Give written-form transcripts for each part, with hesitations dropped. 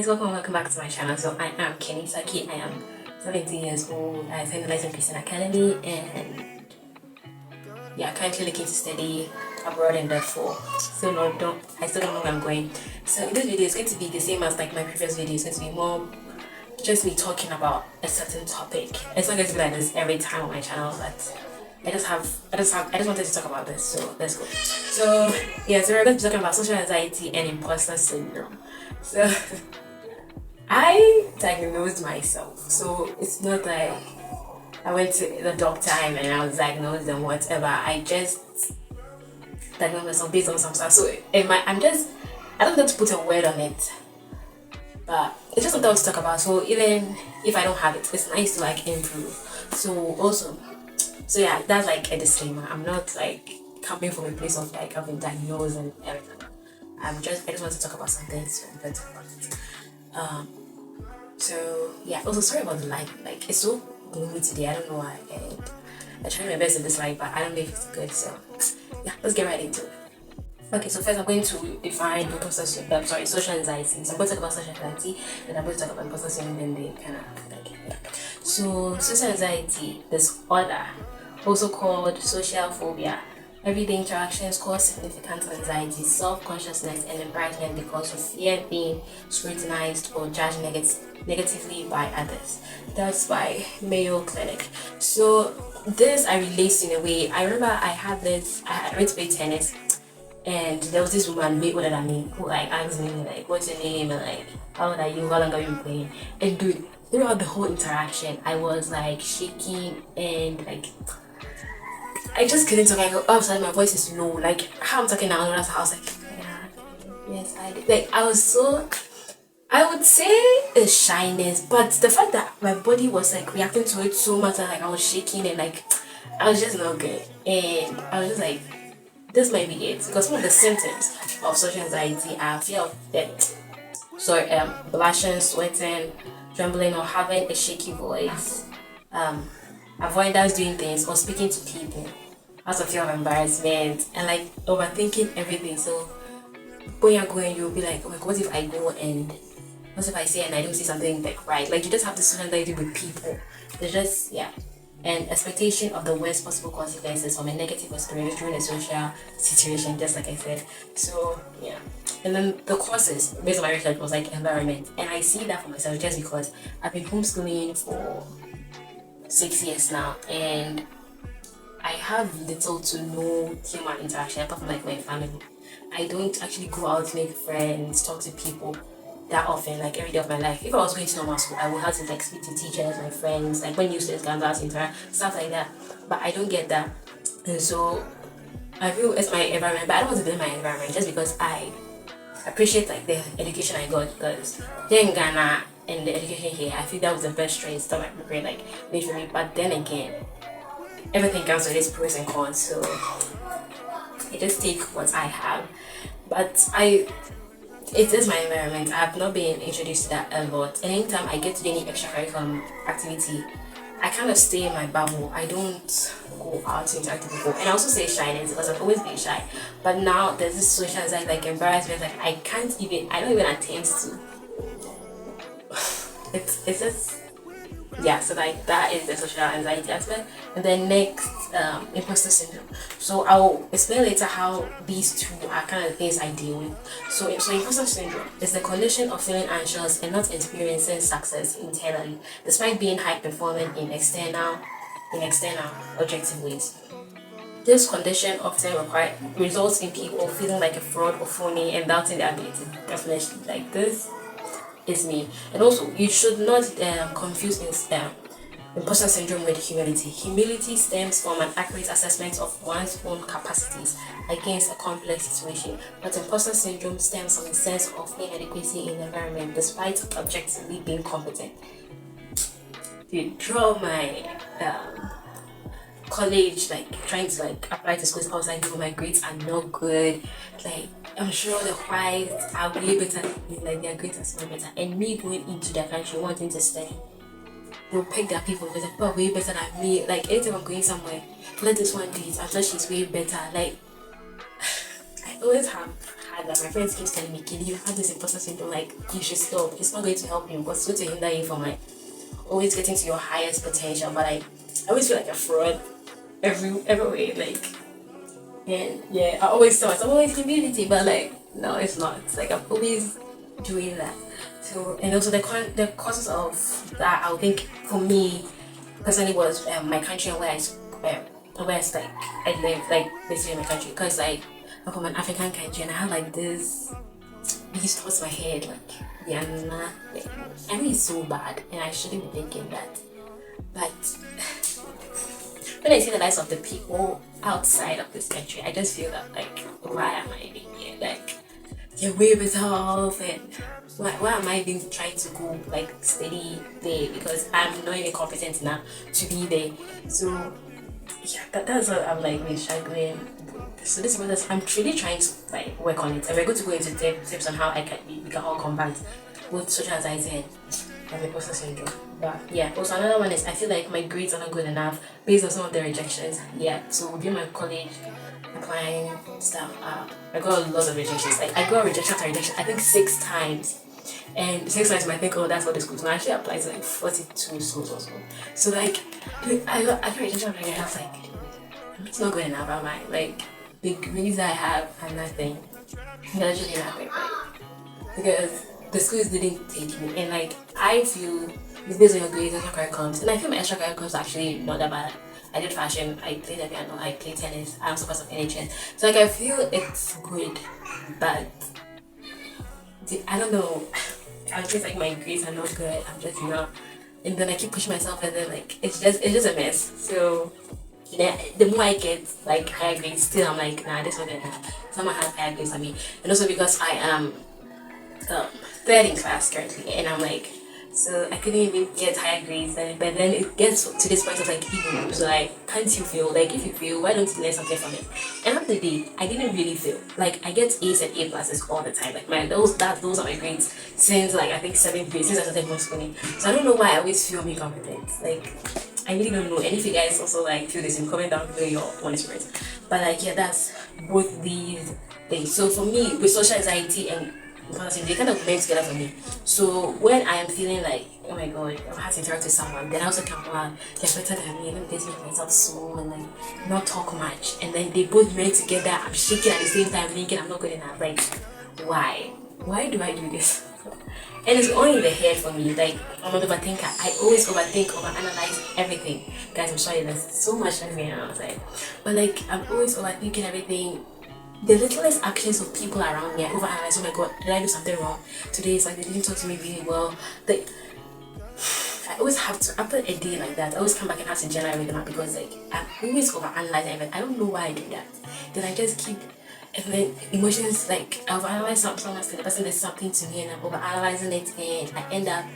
guys, welcome back to my channel. So I am Keni Sackey. I am 17 years old. I attend the Enlightium Academy, and yeah, currently looking to study abroad and therefore I still don't know where I'm going. So in this video it's going to be the same as like my previous video. It's going to be more just me talking about a certain topic. It's not going to be like this every time on my channel, but I just wanted to talk about this, so let's go. So yeah, so we're going to be talking about social anxiety and imposter syndrome. So I diagnosed myself, so it's not like I went to the doctor and I was diagnosed and whatever. I just diagnosed myself based on some stuff. So I don't know to put a word on it, but it's just something I want to talk about. So even if I don't have it, it's nice to like improve. So yeah, that's like a disclaimer. I'm not like coming from a place of like I've been diagnosed and everything. I just want to talk about something, so I'm going to talk about it. So yeah, also sorry about the light. Like it's so gloomy today. I don't know why. I tried my best in this light, but I don't know if it's good. So yeah, let's get right into it. Okay, so first I'm going to define social anxiety. So I'm going to talk about social anxiety, and I'm going to talk about imposter syndrome, and they kind of like yeah. So social anxiety disorder, also called social phobia. Everyday interactions cause significant anxiety, self-consciousness, and embarrassment because of fear being scrutinized or judged negatively by others. That's by Mayo Clinic. So this I relate in a way. I remember I went to play tennis, and there was this woman way older than me who like asked me like, "What's your name?" and like, "How old are you? How long have you been playing?" And dude, throughout the whole interaction, I was like shaking and like I just couldn't talk. Like, all of a sudden my voice is low. Like how I'm talking now, that's how I was like, yeah, yes, I did. Like I would say it's shyness, but the fact that my body was like reacting to it so much, and like I was shaking and like I was just not good. And I was just like, this might be it, because some of the symptoms of social anxiety are fear of death. So blushing, sweating, trembling, or having a shaky voice. Avoidance doing things or speaking to people, out of fear of embarrassment, and like overthinking everything. So when you're going, you'll be like, oh my god, what if I go and what if I say and I don't see something like right? Like you just have to social anxiety with people. There's just and expectation of the worst possible consequences from a negative experience during a social situation, just like I said. So yeah. And then the causes based on my research was like environment, and I see that for myself just because I've been homeschooling for 6 years now, and I have little to no human interaction apart from like my family. I don't actually go out, make friends, talk to people that often, like every day of my life. If I was going to normal school, I would have to like speak to teachers, my friends, like when you students Canva, interact, stuff like that. But I don't get that, and so I feel it's my environment. But I don't want to blame my environment just because I appreciate like the education I got, because here in Ghana and the education here, I feel that was the best choice that my parents like made for me. But then again, everything comes with its pros and cons, so I just take what I have. But it is my environment. I have not been introduced to that a lot. And anytime I get to do any extracurricular activity, I kind of stay in my bubble. I don't go out to interact with people. And I also say shyness because I've always been shy. But now there's this social anxiety, like embarrassment, like I don't even attempt to. It's just so like that is the social anxiety aspect. And then next, imposter syndrome. So I'll explain later how these two are kind of things I deal with. So imposter syndrome is the condition of feeling anxious and not experiencing success internally, despite being high performing in external objective ways. This condition often results in people feeling like a fraud or phony and doubting their ability. Definitely, like this is me. And also, you should not confuse imposter syndrome with humility. Humility stems from an accurate assessment of one's own capacities against a complex situation, but imposter syndrome stems from a sense of inadequacy in the environment despite objectively being competent. To draw my college, like trying to like apply to schools, I was like, no, my grades are not good. Like I'm sure the whites are way better than me, like their grades are so better. And me going into their country wanting to study, they'll pick their people because they're way better than me. Like anytime I'm going somewhere, let this one do it. I'm sure she's way better. Like I always have high bad that my friends keep telling me, Keni, you have this imposter syndrome, like you should stop. It's not going to help you because it's going to hinder you from like always getting to your highest potential. But I always feel like a fraud every way, like, and yeah, I always tell myself, always community, but like no, it's not. It's like I'm always doing that. So, and also the causes of that, I would think for me personally was my country and where it's like I live, like basically my country, because like I'm from an African country and I have like these thoughts in my head, like they are nothing. I mean, it's so bad and I shouldn't be thinking that, but when I see the lives of the people outside of this country, I just feel that like, why am I being here? Like, they're way better off, and why am I even trying to go like steady there because I'm not even competent enough to be there? So yeah, that's what I'm like really struggling. So this is I'm really trying to like work on it, and we're going to go into tips on how we can all combat both social anxiety and imposter syndrome. But yeah, also another one is I feel like my grades are not good enough based on some of the rejections. Yeah, so within my college applying stuff, I got a lot of rejections. Like I got rejection after rejection, I think 6 times. And 6 times I think, oh, that's what the schools. No, I actually applied to like 42 schools or so. So like I got rejection after rejection. I was like, it's not good enough, am I? Like the grades I have are nothing. They're actually nothing, like, because the schools didn't take me, and like I feel it's based on your grades and extra curriculums, and I feel my extra curriculums are actually not that bad. I did fashion, I played the piano, I played tennis, I'm supposed to NHS. So like I feel it's good, but I don't know. I just like my grades are not good. I'm just not, and then I keep pushing myself, and then like it's just a mess. So the more I get like higher grades, still I'm like, nah, this one good enough. Someone has higher grades than me, and also because I am third in class currently, and I'm like, so I couldn't even get higher grades. But then it gets to this point of like, even so like, can't you feel like if you feel, why don't you learn something from it? And after the day, I didn't really feel like I get A's and A pluses all the time. Like those are my grades since like I think 7th grade, since I started homeschooling. So I don't know why I always feel me confident. Like I really don't know. And if you guys also like feel this, in comment down below your own experience. But like yeah, that's both these things. So for me, with social anxiety and they kind of blend together for me. So when I am feeling like, oh my god, I have to interact with someone, then I also come on, they're better than me, let me just make myself small and like not talk much. And then they both blend together, I'm shaking at the same time, thinking I'm not good enough. Like, why? Why do I do this? And it's only in the head for me. Like, I'm an overthinker. I always overthink, overanalyze everything. Guys, I'm sorry, there's so much going on outside. But like, I'm always overthinking everything. The littlest actions of people around me, I overanalyze. Oh my god, did I do something wrong today? It's like they didn't talk to me really well. Like, I always have to, after a day like that, I always come back and have to generate them out because like I'm always overanalyzing everything. I don't know why I do that. Then I just keep, and then emotions, like I overanalyze something, the person does something to me and I'm overanalyzing it, and I end up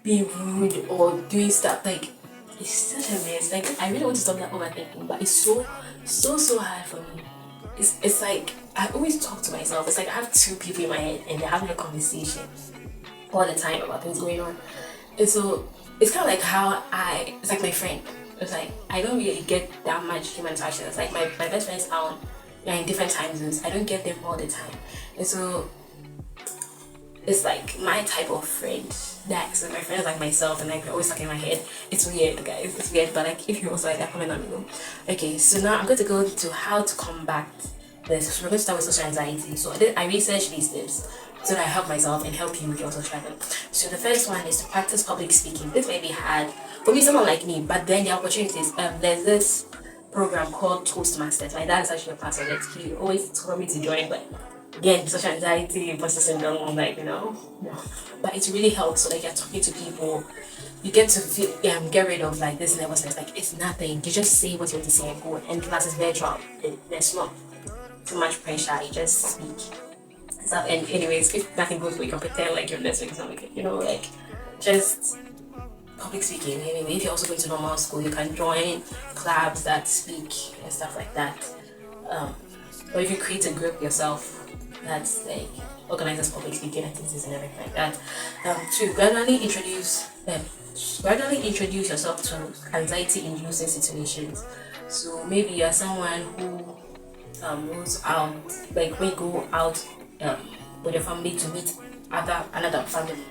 being rude or doing stuff like it's such a mess. Like I really want to stop that overthinking, but it's so hard for me. It's like I always talk to myself. It's like I have 2 people in my head and they're having a conversation all the time about things going on. And so it's kind of like how it's like my friend. It's like I don't really get that much human interaction. It's like my best friends are in different time zones. I don't get them all the time. And so it's like my type of friend. So my friends like myself and like they're always talking in my head. It's weird, guys. It's weird, but like if you're also like that, comment down below. Okay, so now I'm going to go into how to combat this. So we're going to start with social anxiety. So I researched these tips so that I help myself and help you if you're also struggling. So the first one is to practice public speaking. This may be hard for me, someone like me, but then the opportunities. There's this program called Toastmasters. My dad is actually a part of it. He always told me to join, but again, social anxiety, imposter syndrome, I'm like, no. But it really helps. So like you're talking to people, you get to feel, get rid of like this nervousness. Like it's nothing. You just say what you want to say and go. And class is virtual. There's not too much pressure. You just speak. Stuff. And anyways, if nothing goes well, you can pretend like you're listening to something. You know, like just public speaking. Anyway, if you're also going to normal school, you can join clubs that speak and stuff like that. Or if you create a group yourself that's like organizes public speaking activities and everything like that. To gradually introduce yourself to anxiety-inducing situations. So maybe you're someone who goes out, like when you go out with your family to meet another family,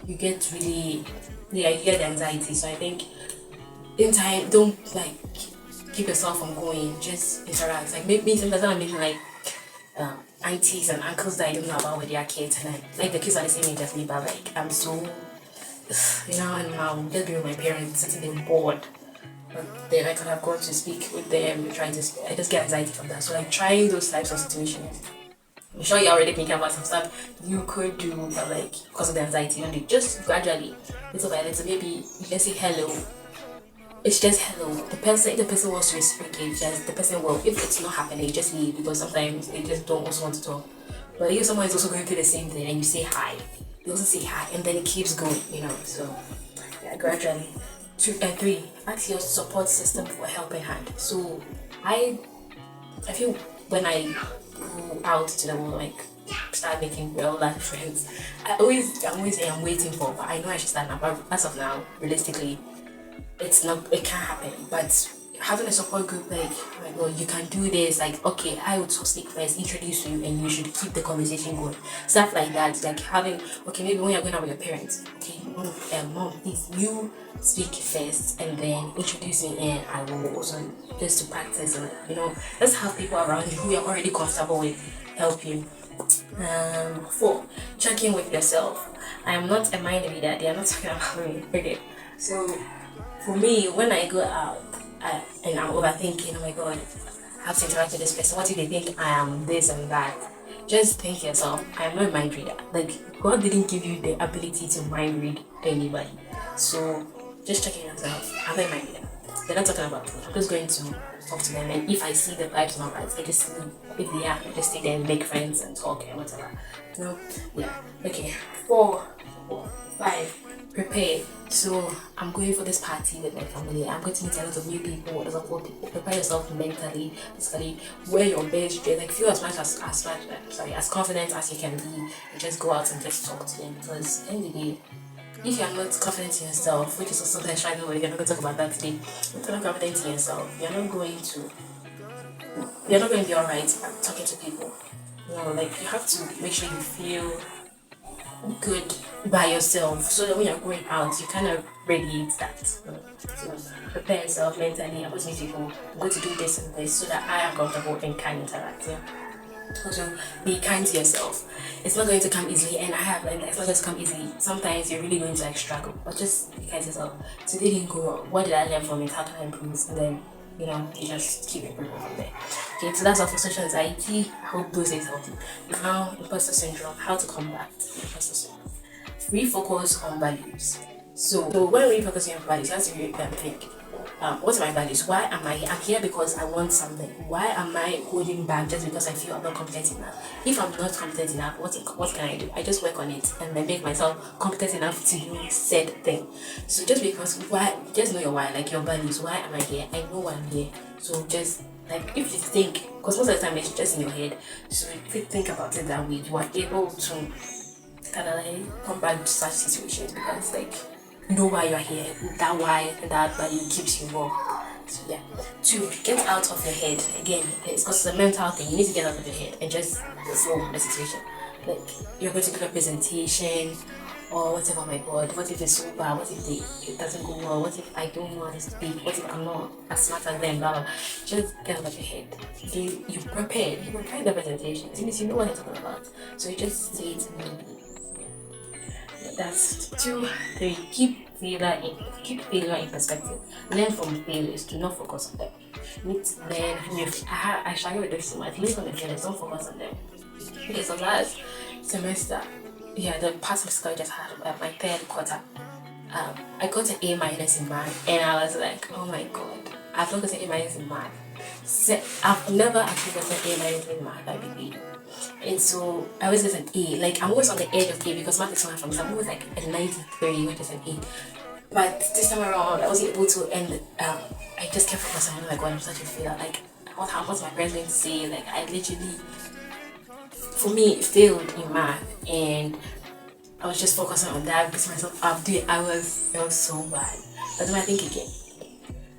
you get really, yeah, you get the anxiety. So I think in time, don't like keep yourself from going, just interact. Like maybe sometimes I'm meeting like aunties and uncles that I don't know about with their kids, and like the kids are the same age as me, but like I'm so, and I'll just be with my parents sitting there bored. But then I could have gone to speak with them, trying to I just get anxiety from that. So like trying those types of situations. I'm sure you're already thinking about some stuff you could do, but like because of the anxiety, you know, just gradually, little by little, maybe you just say hello. It's just hello. The person wants to reciprocate, just the person will. If it's not happening, just leave, because sometimes they just don't also want to talk. But if someone is also going through the same thing and you say hi, they also say hi, and then it keeps going, So yeah, gradually. 2 and 3, ask your support system for a helping hand. So I feel when I go out to the world, like start making real life friends, I'm always saying I'm waiting for, but I know I should start now. But as of now, realistically, it can't happen. But having a support group, like, oh my god, you can do this, like, okay, I would speak first, introduce you, and you should keep the conversation going. Stuff like that, like having, okay, maybe when you're going out with your parents, okay, mom, please, you speak first, and then introduce me, and I will also, just to practice, and let's have people around you who you're already comfortable with help you. 4, check in with yourself. I am not a mind reader, they are not talking about me, okay? So, for me, when I go out, and I'm overthinking, oh my god, I have to interact with this person. What if they think I am this and that? Just think yourself, I am not a mind reader. Like, God didn't give you the ability to mind read anybody. So, just checking yourself, I'm not a mind reader. They're not talking about me. I'm just going to talk to them, and if I see the vibes not right, I just leave. If they are, I just stay there and make friends and talk and whatever. Yeah. Okay. 4, 5. Prepare. So I'm going for this party with my family. I'm going to meet a lot of new people, a lot of old people. Prepare yourself mentally, physically. Wear your best dress. Like feel as confident as you can be. And just go out and just talk to them. Because at the end of the day, if you're not confident in yourself, which is something I struggle with, we're not going to talk about that today. If you're not confident in yourself, you're not going to be alright talking to people. Like you have to make sure you feel good by yourself, so that when you're going out, you kind of radiate that. So prepare yourself mentally. I'm going to meet people. I'm going to do this and this, so that I am comfortable and can interact. Yeah. Also, be kind to yourself. It's not going to come easily, and I have learned that it's not going to come easily. Sometimes you're really going to struggle, but just be kind to yourself. Today didn't go wrong. What did I learn from it? How can I improve? And then you just keep improving from there. Okay, so that's all for social anxiety. I hope those things help you. Now, imposter syndrome. How to combat imposter syndrome? Refocus on values. So when we focus on values, you have to really think, what are my values? Why am I here? I'm here because I want something. Why am I holding back just because I feel I'm not competent enough? If I'm not competent enough, what can I do? I just work on it and then make myself competent enough to do said thing. So just know your why, like your values. Why am I here? I know why I'm here. So just like if you think, because most of the time it's just in your head. So if you think about it that way, you are able to kind of like come back to such situations, because like you know why you're here. That why and that value keeps you warm. So yeah. 2, get out of your head. Again, it's because it's a mental thing. You need to get out of your head and just flow with the situation. Like you're going to do a presentation, or whatever. Oh my god, what if it's so bad? What if it doesn't go well? What if I don't know how to speak? What if I'm not as smart as them? Blah, blah. Just get out of your head. You prepare the presentation. It means you know what you're talking about. So you just say it immediately. That's 2, 3. Keep failure in perspective. Learn from failures. Do not focus on them. You need to learn. I struggle with this so much. Learn from the failures. Don't focus on them. Okay, so last semester, the past semester I just had my 3rd quarter. I got an A- in math, and I was like, oh my god, I've not got an A- in math. So I've never actually got an A- in math, I believe. And so I always get an A. Like I'm always on the edge of A because math is not for me. So I'm always like a 93, which is an A. But this time around, I wasn't able to, and I just kept focusing. Oh my god, I'm such a failure. Like, what's my parents going to say? Like, I literally, for me, failed in math, and I was just focusing on that because myself. I was so bad. But then I think again,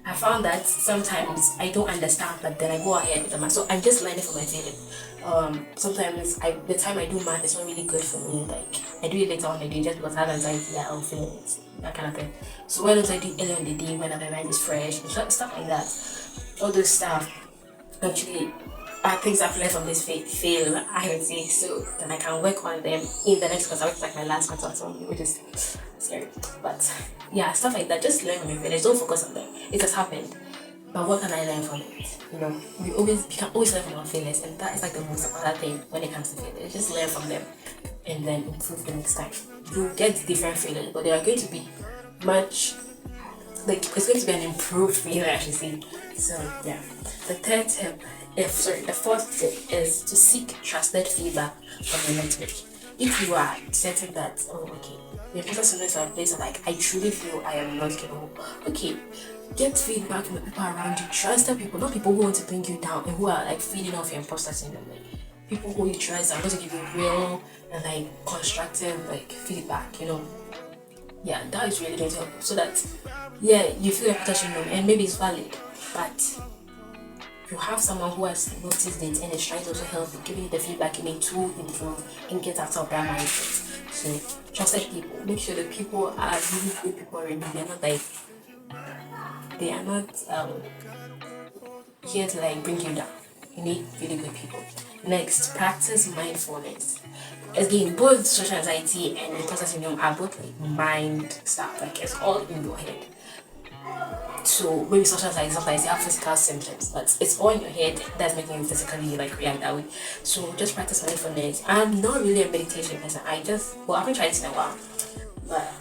I found that sometimes I don't understand, but then I go ahead with the math. So I'm just learning from my failure. Sometimes the time I do math is not really good for me. Like I do it later on in the day just because I have anxiety, I'm feeling it, that kind of thing. So why don't I do it earlier in the day when my mind is fresh and stuff like that? All those stuff actually are things I've learned from this fail, I would say. So then I can work on them in the next class, which is like my last class on, which is scary. But yeah, stuff like that. Just learn from your failures. Don't focus on them. It has happened. But what can I learn from it? You know, we can always learn from our failures, and that is like the most important thing when it comes to failures. Just learn from them and then improve the next time. You get different failures, but they are going to be much like it's going to be an improved failure, I should say. So yeah. The fourth tip is to seek trusted feedback from your network. If you are certain that, oh, okay, the imposter syndrome is a place of like, I truly feel I am not capable. Okay, get feedback from the people around you. Trusted people, not people who want to bring you down and who are like feeding off your imposter syndrome. Like, people who you trust are going to give you real and like constructive like feedback. You know, yeah, that is really going to help. So that, yeah, you feel your imposter syndrome and maybe it's valid, but you have someone who has noticed it and is trying to also help you, giving you the feedback you need to improve and get out of that mindset. So trusted people. Make sure the people are really good people already. They are not here to like bring you down. You need really good people. Next, practice mindfulness. Again, both social anxiety and imposter syndrome are both like mind stuff. Like it's all in your head. So maybe social anxiety sometimes you have physical symptoms, but it's all in your head that's making you physically like react that way. So just practice mindfulness. I'm not really a meditation person. I haven't tried it in a while, but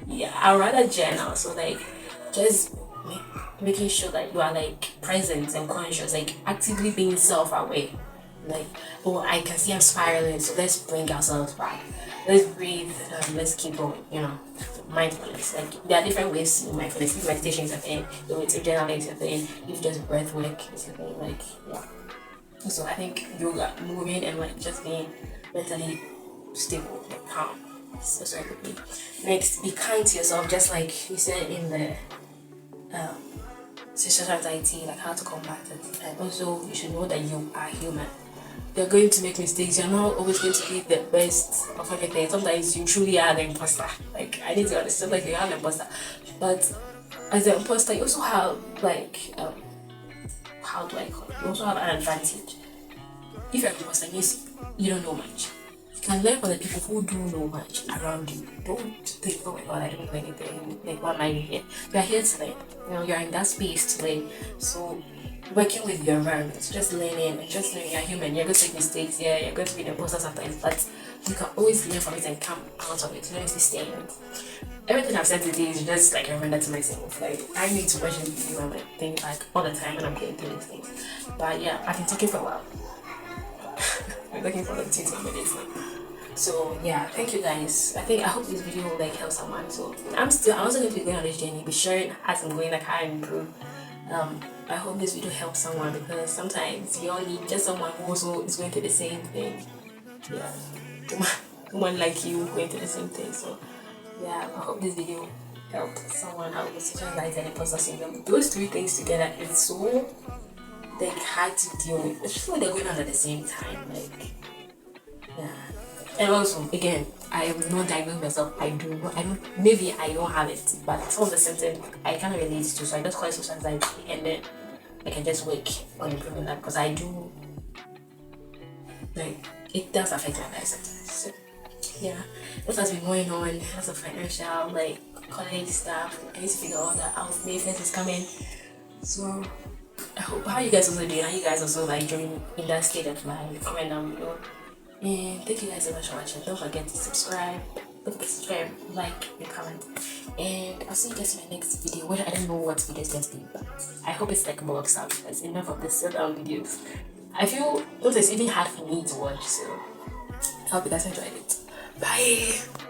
yeah, I'd rather journal. So like just making sure that you are like present and conscious, like actively being self-aware. Like, oh, I can see I'm spiraling, so let's bring ourselves back. Let's breathe. Let's keep going. You know, mindfulness. Like there are different ways to do mindfulness. If meditation is a thing, if journaling is a thing, if just breath work is a thing. Like yeah. So I think yoga, moving, and like just being mentally stable, like calm. So sorry with me. Next, be kind to yourself, just like you said in the social anxiety, like how to combat it. And also, you should know that you are human. You're going to make mistakes. You're not always going to be the best of everything. Sometimes you truly are the imposter. Like I need to understand, like you are the imposter, but as an imposter, you also have like how do I call it? You also have an advantage. If you're an imposter, means you don't know much. You can learn from the people who do know much around you. Don't think, oh my god, I don't know anything. Like, why am I here? You're here to learn. You know, you're in that space to learn. So, working with your environment, just learning, you're human. You're going to make mistakes, yeah, you're going to be the imposter sometimes, but you can always learn from it and come out of it. You don't need to stay in it. Everything I've said today is just like a reminder to myself. Like, I need to watch this video and like think like all the time when I'm going through these things. But yeah, I've been talking for a while. I'm looking for like 2 minutes now. So yeah, thank you guys. I hope this video will like help someone. So I'm also going to be going on this journey, be sharing as I'm going, like how I improve. I hope this video helps someone because sometimes you all need just someone who also is going through the same thing. Yeah, someone like you going through the same thing. So yeah, I hope this video helped someone out with social anxiety and imposter syndrome. Those 3 things together is so like hard to deal with, especially when they're going on at the same time. Like yeah. And also, again, I am not diagnosing myself. Maybe I don't have it, but some of the symptoms I kind of relate to, so I just call it social anxiety, and then I can just work on improving that because I do, like, it does affect my life sometimes. So, yeah, what has been going on, lots of financial, like, college stuff, I need to figure all that out. May 1st is coming, so I hope, how you guys also doing? Are you guys also, like, during in that state of life? Comment down below. And thank you guys so much for watching. Don't forget to subscribe, like, and comment. And I'll see you guys in my next video. Well, I don't know what video is going to be, but I hope it's like more stuff because enough of the sit-down videos. I feel it's even hard for me to watch, so I hope you guys enjoyed it. Bye!